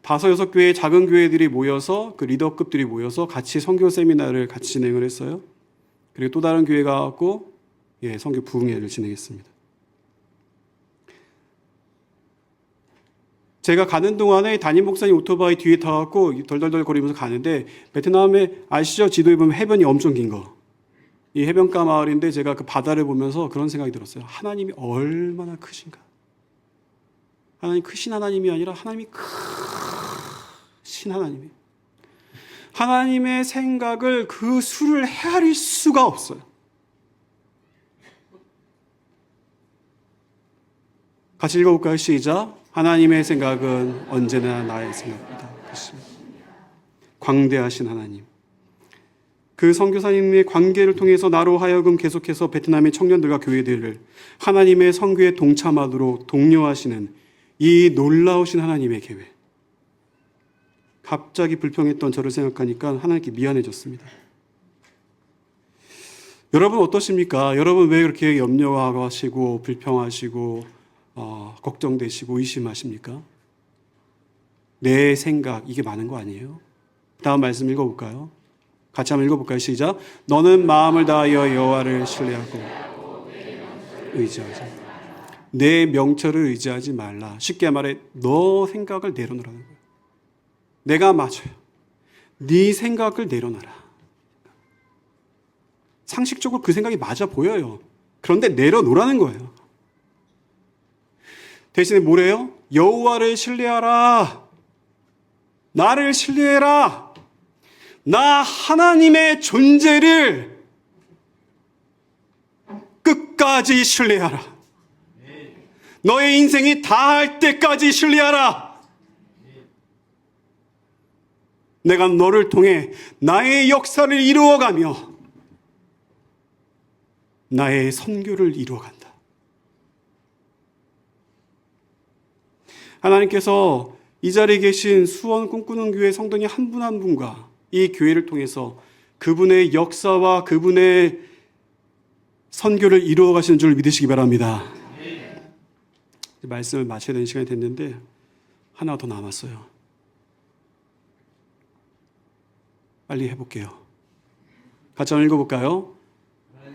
5, 6교회 작은 교회들이 모여서 그 리더급들이 모여서 같이 선교 세미나를 같이 진행을 했어요. 그리고 또 다른 교회가 갖고 선교 부흥회를 진행했습니다. 제가 가는 동안에 담임 목사님 오토바이 뒤에 타갖고 덜덜덜 거리면서 가는데 베트남에 아시죠? 지도에 보면 해변이 엄청 긴 거. 이 해변가 마을인데 제가 그 바다를 보면서 그런 생각이 들었어요. 하나님이 얼마나 크신가. 하나님 크신 하나님이 아니라 하나님이 크신 하나님이. 하나님의 생각을 그 수를 헤아릴 수가 없어요. 같이 읽어볼까요? 시작. 하나님의 생각은 언제나 나의 생각보다 크십니다. 광대하신 하나님. 그 선교사님의 관계를 통해서 나로 하여금 계속해서 베트남의 청년들과 교회들을 하나님의 선교에 동참하도록 독려하시는 이 놀라우신 하나님의 계획. 갑자기 불평했던 저를 생각하니까 하나님께 미안해졌습니다. 여러분 어떠십니까? 여러분 왜 그렇게 염려하시고 불평하시고 걱정되시고 의심하십니까? 내 생각 이게 많은 거 아니에요? 다음 말씀 읽어볼까요? 같이 한번 읽어볼까요? 시작. 너는 마음을 다하여 여호와를 신뢰하고 의지하자. 내 명철을 의지하지 말라. 쉽게 말해 너 생각을 내려놓으라는 거예요. 내가 맞아요. 네 생각을 내려놔라. 상식적으로 그 생각이 맞아 보여요. 그런데 내려놓으라는 거예요. 대신에 뭐래요? 여호와를 신뢰하라. 나를 신뢰해라. 나 하나님의 존재를 끝까지 신뢰하라. 너의 인생이 다할 때까지 신뢰하라. 내가 너를 통해 나의 역사를 이루어가며 나의 선교를 이루어간다. 하나님께서 이 자리에 계신 수원 꿈꾸는 교회 성도님 한 분 한 분과 이 교회를 통해서 그분의 역사와 그분의 선교를 이루어 가시는 줄 믿으시기 바랍니다. 말씀을 마쳐야 되는 시간이 됐는데 하나 더 남았어요. 빨리 해볼게요. 같이 한번 읽어볼까요?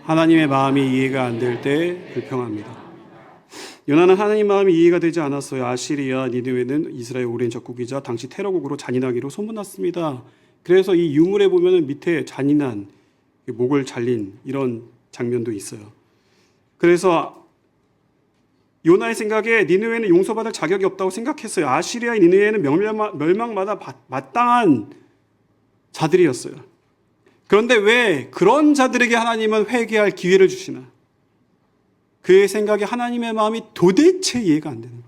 하나님의 마음이 이해가 안 될 때 불평합니다. 요나는 하나님 마음이 이해가 되지 않았어요. 아시리아 니느웨는 이스라엘 오랜 적국이자 당시 테러국으로 잔인하기로 소문났습니다. 그래서 이 유물에 보면 밑에 잔인한 목을 잘린 이런 장면도 있어요. 그래서 요나의 생각에 니느웨는 용서받을 자격이 없다고 생각했어요. 아시리아의 니느웨는 멸망마다 마땅한 자들이었어요. 그런데 왜 그런 자들에게 하나님은 회개할 기회를 주시나? 그의 생각에 하나님의 마음이 도대체 이해가 안 되는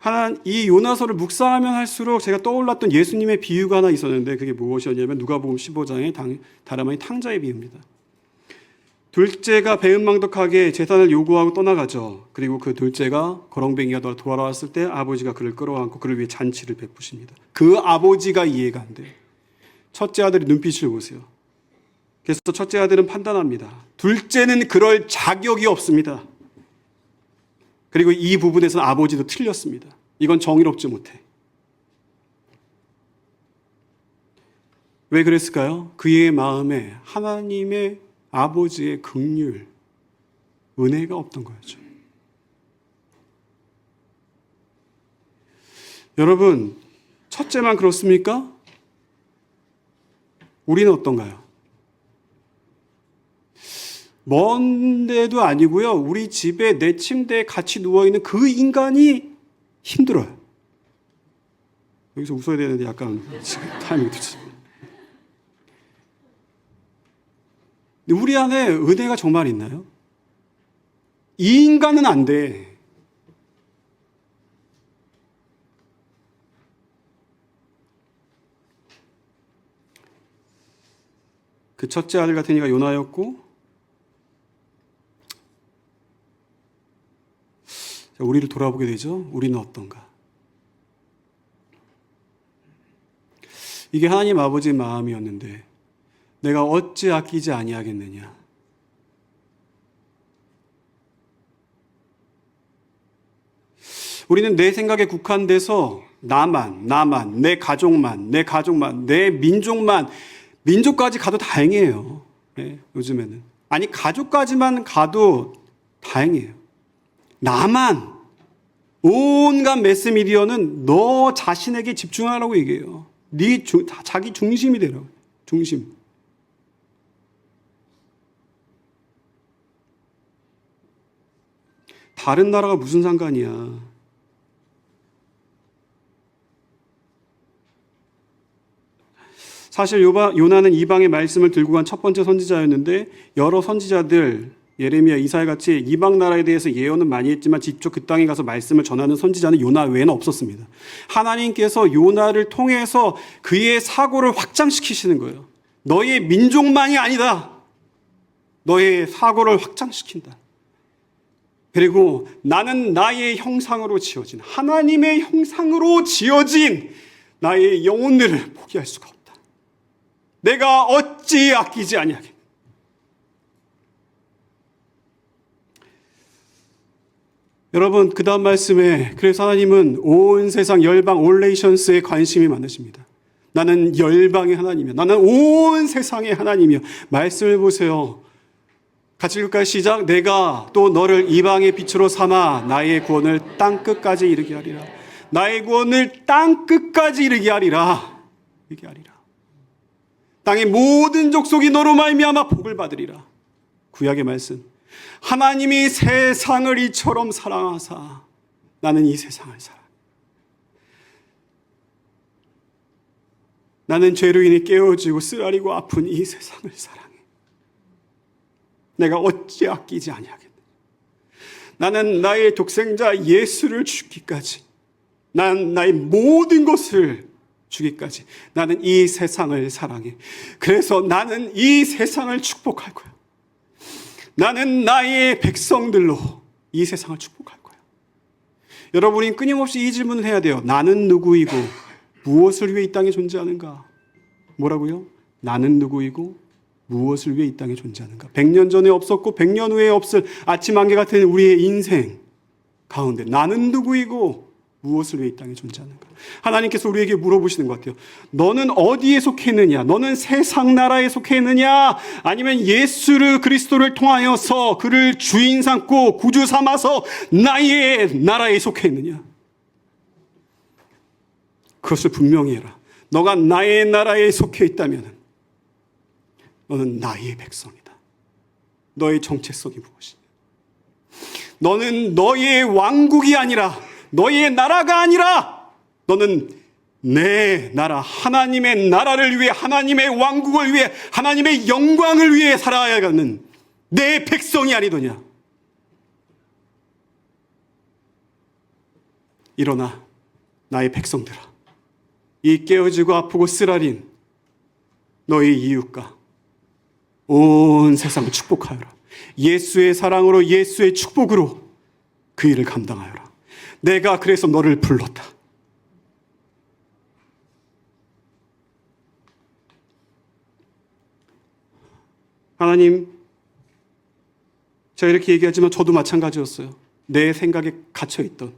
거예요. 이 요나서를 묵상하면 할수록 제가 떠올랐던 예수님의 비유가 하나 있었는데 그게 무엇이었냐면 누가복음 15장의 다람아의 탕자의 비유입니다. 둘째가 배은망덕하게 재산을 요구하고 떠나가죠. 그리고 그 둘째가 거렁뱅이가 돌아왔을 때 아버지가 그를 끌어안고 그를 위해 잔치를 베푸십니다. 그 아버지가 이해가 안 돼요. 첫째 아들의 눈빛을 보세요. 그래서 첫째 아들은 판단합니다. 둘째는 그럴 자격이 없습니다. 그리고 이 부분에서는 아버지도 틀렸습니다. 이건 정의롭지 못해. 왜 그랬을까요? 그의 마음에 하나님의 아버지의 긍휼, 은혜가 없던 거였죠. 여러분, 첫째만 그렇습니까? 우리는 어떤가요? 먼 데도 아니고요. 우리 집에 내 침대에 같이 누워있는 그 인간이 힘들어요. 여기서 웃어야 되는데 약간 지금 타이밍이 늦었습니다. 근데 우리 안에 은혜가 정말 있나요? 이 인간은 안 돼. 그 첫째 아들 같은 이가 요나였고 우리를 돌아보게 되죠. 우리는 어떤가? 이게 하나님 아버지의 마음이었는데 내가 어찌 아끼지 아니하겠느냐? 우리는 내 생각에 국한돼서 나만, 내 가족만, 내 민족만, 민족까지 가도 다행이에요. 네, 요즘에는. 아니, 가족까지만 가도 다행이에요. 나만, 온갖 매스미디어는 너 자신에게 집중하라고 얘기해요. 자기 중심이 되라고. 중심. 다른 나라가 무슨 상관이야. 사실 요나는 이방의 말씀을 들고 간 첫 번째 선지자였는데 여러 선지자들 예레미야, 이사야 같이 이방 나라에 대해서 예언은 많이 했지만 직접 그 땅에 가서 말씀을 전하는 선지자는 요나 외에는 없었습니다. 하나님께서 요나를 통해서 그의 사고를 확장시키시는 거예요. 너의 민족만이 아니다. 너의 사고를 확장시킨다. 그리고 나는 나의 형상으로 지어진, 하나님의 형상으로 지어진 나의 영혼들을 포기할 수가 없다. 내가 어찌 아끼지 아니하겠느냐. 여러분, 그 다음 말씀에 그래서 하나님은 온 세상 열방 올레이션스에 관심이 많으십니다. 나는 열방의 하나님이야. 나는 온 세상의 하나님이야. 말씀을 보세요. 같이 읽을까요? 시작. 내가 또 너를 이방의 빛으로 삼아 나의 구원을 땅끝까지 이르게 하리라. 나의 구원을 땅끝까지 이르게 하리라. 이르게 하리라. 땅의 모든 족속이 너로 말미암아 복을 받으리라. 구약의 말씀. 하나님이 세상을 이처럼 사랑하사 나는 이 세상을 사랑해. 나는 죄로 인해 깨어지고 쓰라리고 아픈 이 세상을 사랑해. 내가 어찌 아끼지 아니하겠느냐. 나는 나의 독생자 예수를 주기까지, 난 나의 모든 것을 주기까지 나는 이 세상을 사랑해. 그래서 나는 이 세상을 축복할 거야. 나는 나의 백성들로 이 세상을 축복할 거야. 여러분이 끊임없이 이 질문을 해야 돼요. 나는 누구이고 무엇을 위해 이 땅에 존재하는가? 뭐라고요? 나는 누구이고 무엇을 위해 이 땅에 존재하는가? 100년 전에 없었고 100년 후에 없을 아침 안개 같은 우리의 인생 가운데 나는 누구이고 무엇을 위해 이 땅에 존재하는가? 하나님께서 우리에게 물어보시는 것 같아요. 너는 어디에 속해 있느냐? 너는 세상 나라에 속해 있느냐? 아니면 예수 그리스도를 통하여서 그를 주인 삼고 구주 삼아서 나의 나라에 속해 있느냐? 그것을 분명히 해라. 너가 나의 나라에 속해 있다면 너는 나의 백성이다. 너의 정체성이 무엇이냐? 너는 너의 왕국이 아니라, 너의 나라가 아니라, 너는 내 나라, 하나님의 나라를 위해, 하나님의 왕국을 위해, 하나님의 영광을 위해 살아야 하는 내 백성이 아니더냐? 일어나 나의 백성들아, 이 깨어지고 아프고 쓰라린 너의 이웃과 온 세상을 축복하여라. 예수의 사랑으로, 예수의 축복으로 그 일을 감당하여라. 내가 그래서 너를 불렀다. 하나님, 제가 이렇게 얘기하지만 저도 마찬가지였어요. 내 생각에 갇혀있던,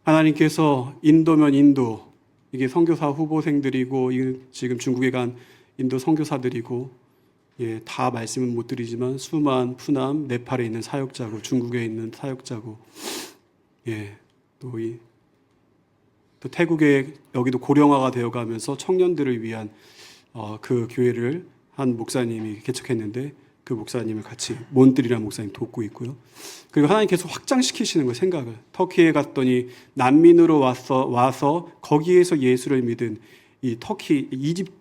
하나님께서 인도면 인도, 이게 선교사 후보생들이고 지금 중국에 간 인도 선교사들이고, 예, 다 말씀은 못 드리지만 수만, 푸남, 네팔에 있는 사역자고 중국에 있는 사역자고, 예, 또 태국에 여기도 고령화가 되어가면서 청년들을 위한 그 교회를 한 목사님이 개척했는데 그 목사님을 같이 몬트리란 목사님 돕고 있고요. 그리고 하나님 계속 확장시키시는 거예요, 생각을. 터키에 갔더니 난민으로 와서 거기에서 예수를 믿은 이 터키,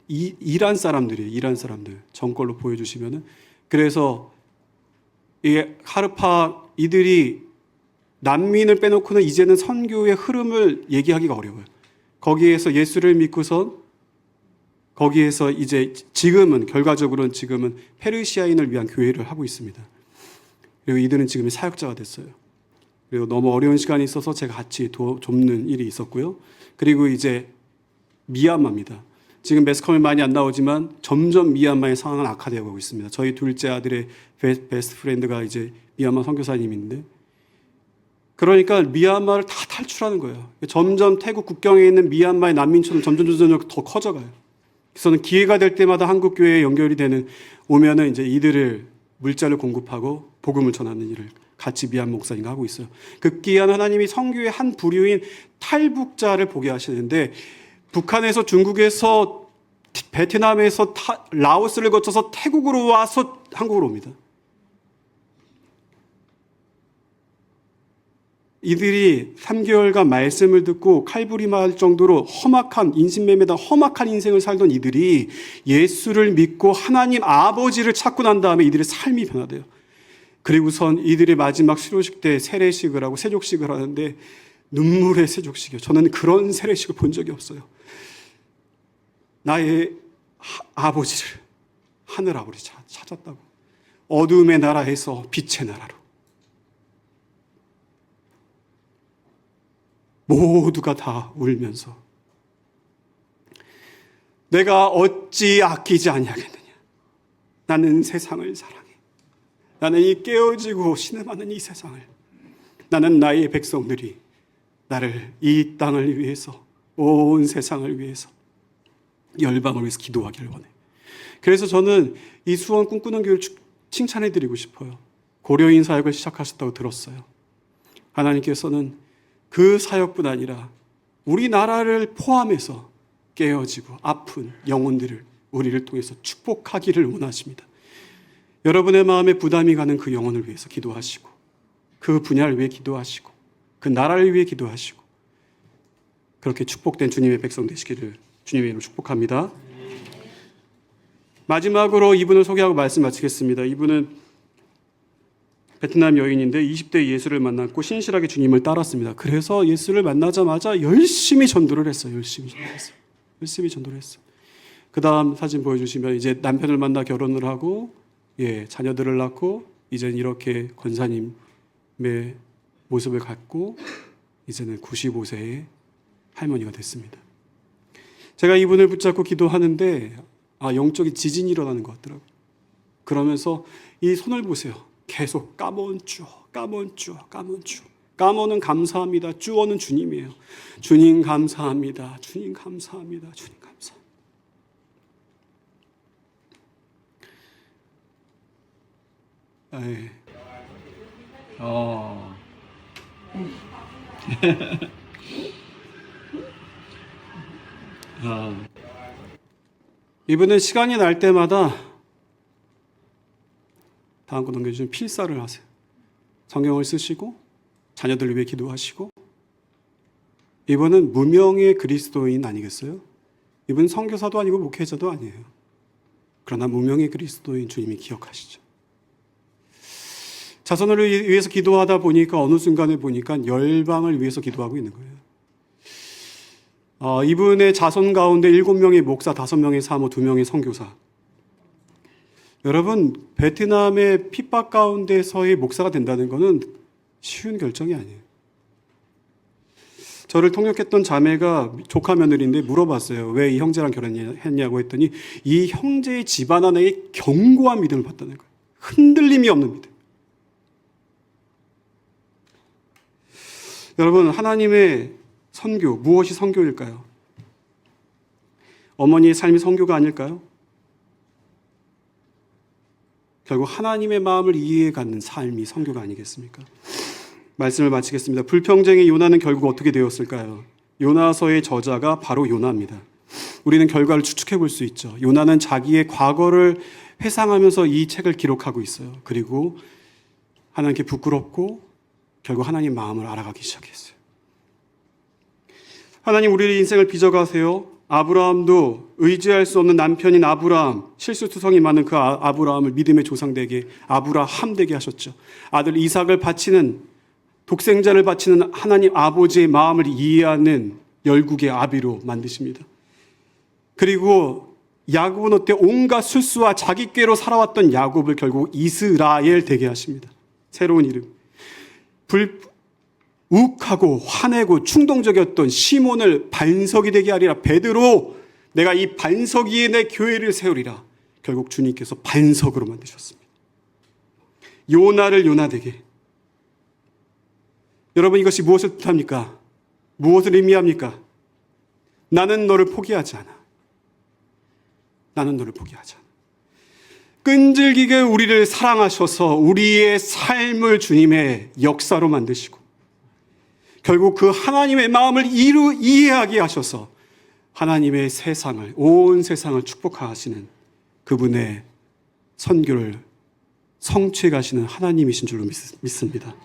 이란 사람들이에요. 이란 사람들 정권로 보여주시면은. 그래서 이 하르파 이들이 난민을 빼놓고는 이제는 선교의 흐름을 얘기하기가 어려워요. 거기에서 예수를 믿고선 거기에서 이제 결과적으로는 지금은 페르시아인을 위한 교회를 하고 있습니다. 그리고 이들은 지금 사역자가 됐어요. 그리고 너무 어려운 시간이 있어서 제가 같이 돕는 일이 있었고요. 그리고 이제 미얀마입니다. 지금 매스컴에 많이 안 나오지만 점점 미얀마의 상황은 악화되어 가고 있습니다. 저희 둘째 아들의 베스트 프렌드가 이제 미얀마 선교사님인데, 그러니까 미얀마를 다 탈출하는 거예요. 점점 태국 국경에 있는 미얀마의 난민촌은 점점 더 커져가요. 그래서는 기회가 될 때마다 한국 교회에 연결이 오면은 이제 이들을 물자를 공급하고 복음을 전하는 일을 같이 미얀마 목사님과 하고 있어요. 급기야는 하나님이 선교의 한 부류인 탈북자를 보게 하시는데, 북한에서, 중국에서, 베트남에서, 라오스를 거쳐서 태국으로 와서 한국으로 옵니다. 이들이 3개월간 말씀을 듣고 칼부림할 정도로 험악한, 인신매매다 험악한 인생을 살던 이들이 예수를 믿고 하나님 아버지를 찾고 난 다음에 이들의 삶이 변화돼요. 그리고선 이들의 마지막 수료식 때 세례식을 하고 세족식을 하는데 눈물의 세족식이요. 저는 그런 세례식을 본 적이 없어요. 나의 아버지를, 하늘 아버지 찾았다고. 어둠의 나라에서 빛의 나라로. 모두가 다 울면서 내가 어찌 아끼지 아니하겠느냐. 나는 세상을 사랑해. 나는 이 깨어지고 신음하는 이 세상을, 나는 나의 백성들이 나를 이 땅을 위해서, 온 세상을 위해서, 열방을 위해서 기도하기를 원해. 그래서 저는 이 수원 꿈꾸는 교회를 칭찬해드리고 싶어요. 고려인 사역을 시작하셨다고 들었어요. 하나님께서는 그 사역뿐 아니라 우리나라를 포함해서 깨어지고 아픈 영혼들을 우리를 통해서 축복하기를 원하십니다. 여러분의 마음에 부담이 가는 그 영혼을 위해서 기도하시고, 그 분야를 위해 기도하시고, 그 나라를 위해 기도하시고, 그렇게 축복된 주님의 백성 되시기를 주님의 이름으로 축복합니다. 마지막으로 이분을 소개하고 말씀 마치겠습니다. 이분은 베트남 여인인데 20대 예수를 만났고 신실하게 주님을 따랐습니다. 그래서 예수를 만나자마자 열심히 전도를 했어요. 열심히 전도를 했어요. 그 다음 사진 보여주시면 이제 남편을 만나 결혼을 하고, 자녀들을 낳고, 이제는 이렇게 권사님의 모습을 갖고 이제는 95세의 할머니가 됐습니다. 제가 이분을 붙잡고 기도하는데 영적인 지진이 일어나는 것 같더라고요. 그러면서 이 손을 보세요. 계속 까몬 쭈어, 까몬 쭈어, 까몬 쭈어. 까몬은 감사합니다. 쭈어는 주님이에요. 주님 감사합니다. 주님 감사합니다. 주님 감사합니다. 에이. 이분은 시간이 날 때마다, 다음 거 넘겨주시면, 필사를 하세요. 성경을 쓰시고 자녀들을 위해 기도하시고. 이분은 무명의 그리스도인 아니겠어요? 이분은 선교사도 아니고 목회자도 아니에요. 그러나 무명의 그리스도인 주님이 기억하시죠. 자손을 위해서 기도하다 보니까 어느 순간에 보니까 열방을 위해서 기도하고 있는 거예요. 이분의 자손 가운데 7명의 목사, 5명의 사모, 2명의 선교사. 여러분, 베트남의 핍박 가운데서의 목사가 된다는 것은 쉬운 결정이 아니에요. 저를 통역했던 자매가 조카 며느리인데 물어봤어요. 왜 이 형제랑 결혼했냐고 했더니 이 형제의 집안 안에 견고한 믿음을 봤다는 거예요. 흔들림이 없는 믿음. 여러분, 하나님의 선교, 무엇이 선교일까요? 어머니의 삶이 선교가 아닐까요? 결국 하나님의 마음을 이해해 갖는 삶이 선교가 아니겠습니까? 말씀을 마치겠습니다. 불평쟁이 요나는 결국 어떻게 되었을까요? 요나서의 저자가 바로 요나입니다. 우리는 결과를 추측해 볼 수 있죠. 요나는 자기의 과거를 회상하면서 이 책을 기록하고 있어요. 그리고 하나님께 부끄럽고 결국 하나님 마음을 알아가기 시작했어요. 하나님, 우리의 인생을 빚어가세요. 아브라함도 의지할 수 없는 남편인 아브라함, 실수투성이 많은 그 아브라함을 믿음의 조상 되게, 아브라함 되게 하셨죠. 아들 이삭을 바치는, 독생자를 바치는 하나님 아버지의 마음을 이해하는 열국의 아비로 만드십니다. 그리고 야곱은 어때? 온갖 술수와 자기 꾀로 살아왔던 야곱을 결국 이스라엘 되게 하십니다. 새로운 이름. 욱하고 화내고 충동적이었던 시몬을 반석이 되게 하리라. 베드로 내가 이 반석 위에 내 교회를 세우리라. 결국 주님께서 반석으로 만드셨습니다. 요나를 요나되게. 여러분, 이것이 무엇을 뜻합니까? 무엇을 의미합니까? 나는 너를 포기하지 않아. 나는 너를 포기하지 않아. 끈질기게 우리를 사랑하셔서 우리의 삶을 주님의 역사로 만드시고 결국 그 하나님의 마음을 이해하게 하셔서 하나님의 세상을, 온 세상을 축복하시는 그분의 선교를 성취해 가시는 하나님이신 줄로 믿습니다.